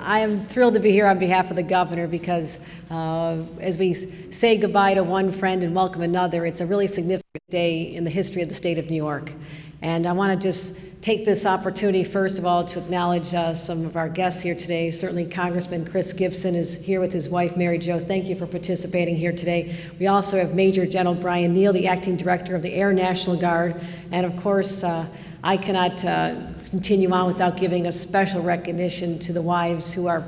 I am thrilled to be here on behalf of the governor because as we say goodbye to one friend and welcome another, it's a really significant day in the history of the state of New York. And I want to just take this opportunity, first of all, to acknowledge some of our guests here today. Certainly Congressman Chris Gibson is here with his wife, Mary Jo. Thank you for participating here today. We also have Major General Brian Neal, the acting director of the Air National Guard. And of course, I cannot continue on without giving a special recognition to the wives who are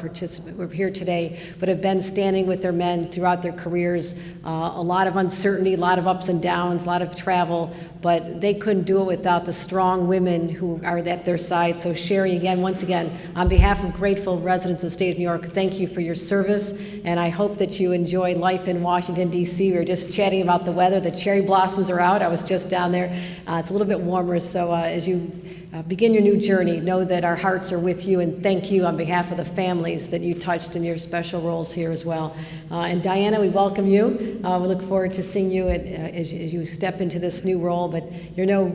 here today, but have been standing with their men throughout their careers. A lot of uncertainty, a lot of ups and downs, a lot of travel, but they couldn't do it without the strong women who are at their side. So Sherry, again, once again, on behalf of grateful residents of the state of New York, thank you for your service, and I hope that you enjoy life in Washington, D.C. We were just chatting about the weather. The cherry blossoms are out. I was just down there. It's a little bit warmer, so as you begin your new journey, know that our hearts are with you, and thank you on behalf of the families that you touched in your special roles here as well. And Diana, we welcome you. We look forward to seeing you as you step into this new role, but you're no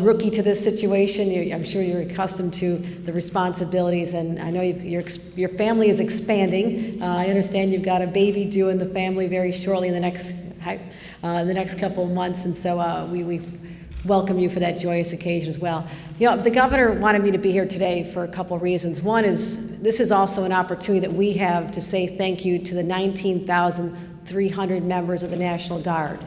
rookie to this situation. I'm sure you're accustomed to the responsibilities, and I know your family is expanding. I understand you've got a baby due in the family very shortly in the next couple of months, and so we welcome you for that joyous occasion as well. You know, the governor wanted me to be here today for a couple of reasons. One is this is also an opportunity that we have to say thank you to the 19,300 members of the National Guard.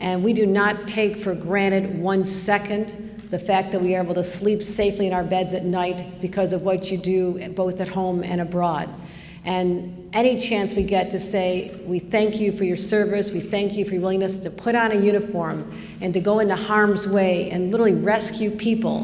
And we do not take for granted 1 second the fact that we are able to sleep safely in our beds at night because of what you do both at home and abroad. And any chance we get to say, we thank you for your service, we thank you for your willingness to put on a uniform and to go into harm's way and literally rescue people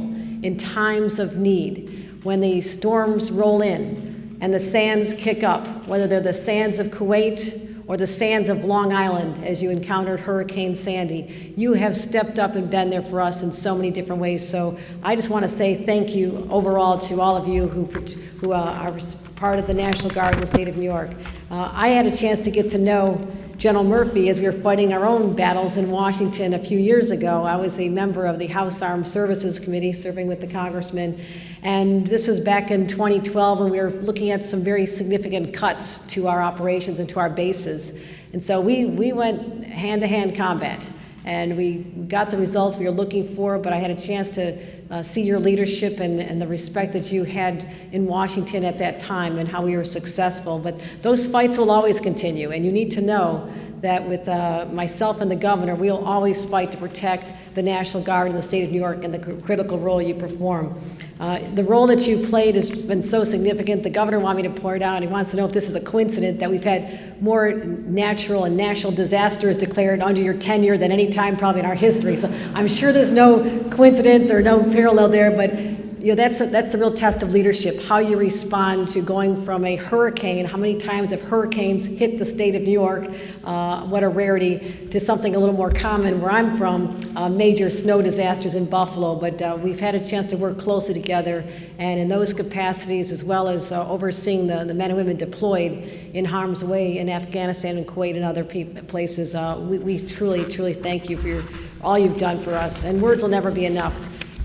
in times of need. When the storms roll in and the sands kick up, whether they're the sands of Kuwait or the sands of Long Island as you encountered Hurricane Sandy, you have stepped up and been there for us in so many different ways. So I just want to say thank you overall to all of you who are part of the National Guard in the state of New York. I had a chance to get to know General Murphy as we were fighting our own battles in Washington a few years ago. I was a member of the House Armed Services Committee serving with the congressman, and this was back in 2012 when we were looking at some very significant cuts to our operations and to our bases. And so we went hand-to-hand combat, and we got the results we were looking for, but I had a chance to see your leadership and the respect that you had in Washington at that time and how we were successful. But those fights will always continue, and you need to know that with myself and the governor, we'll always fight to protect the National Guard in the state of New York and the critical role you perform. The role that you played has been so significant. The governor wanted me to point out, he wants to know if this is a coincidence that we've had more natural and national disasters declared under your tenure than any time probably in our history. So I'm sure there's no coincidence or no parallel there, but you know, that's a real test of leadership, how you respond to going from a hurricane, how many times have hurricanes hit the state of New York, what a rarity, to something a little more common where I'm from, major snow disasters in Buffalo. But we've had a chance to work closely together, and in those capacities, as well as overseeing the men and women deployed in harm's way in Afghanistan and Kuwait and other places, we truly, truly thank you for all you've done for us, and words will never be enough.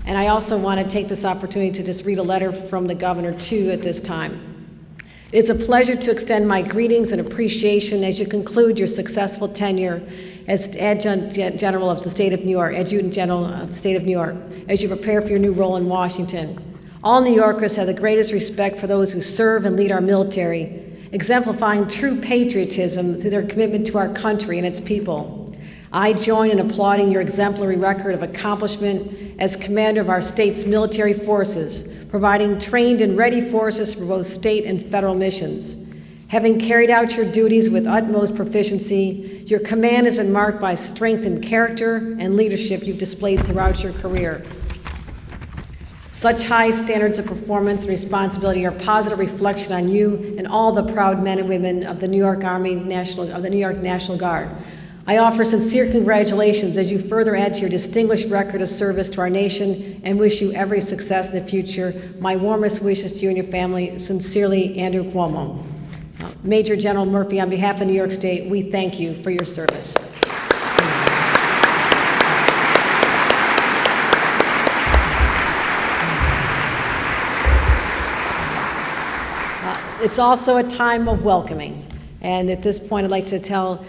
And I also want to take this opportunity to just read a letter from the governor, too, at this time. It is a pleasure to extend my greetings and appreciation as you conclude your successful tenure as Adjutant General of the State of New York, Adjutant General of the State of New York, as you prepare for your new role in Washington. All New Yorkers have the greatest respect for those who serve and lead our military, exemplifying true patriotism through their commitment to our country and its people. I join in applauding your exemplary record of accomplishment as commander of our state's military forces, providing trained and ready forces for both state and federal missions. Having carried out your duties with utmost proficiency, your command has been marked by strength in character and leadership you've displayed throughout your career. Such high standards of performance and responsibility are a positive reflection on you and all the proud men and women of the New York National Guard. I offer sincere congratulations as you further add to your distinguished record of service to our nation and wish you every success in the future. My warmest wishes to you and your family. Sincerely, Andrew Cuomo. Major General Murphy, on behalf of New York State, we thank you for your service. It's also a time of welcoming. And at this point, I'd like to tell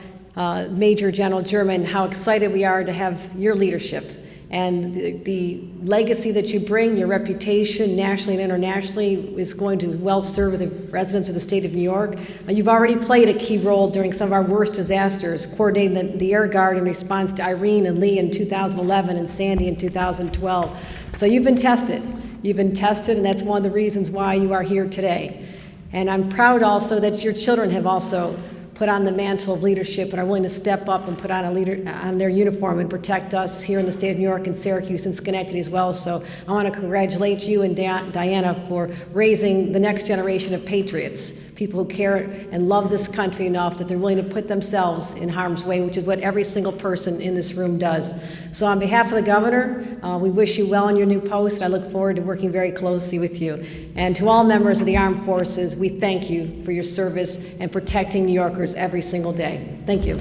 Major General German how excited we are to have your leadership and the legacy that you bring, your reputation nationally and internationally is going to well serve the residents of the state of New York. You've already played a key role during some of our worst disasters, coordinating the Air Guard in response to Irene and Lee in 2011 and Sandy in 2012. So you've been tested. You've been tested, and that's one of the reasons why you are here today. And I'm proud also that your children have also put on the mantle of leadership and are willing to step up and put on on their uniform and protect us here in the state of New York and Syracuse and Schenectady as well. So I want to congratulate you and Diana for raising the next generation of patriots, people who care and love this country enough that they're willing to put themselves in harm's way, which is what every single person in this room does. So on behalf of the governor, we wish you well in your new post. I look forward to working very closely with you. And to all members of the armed forces, we thank you for your service and protecting New Yorkers every single day. Thank you.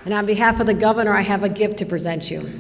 And on behalf of the governor, I have a gift to present you.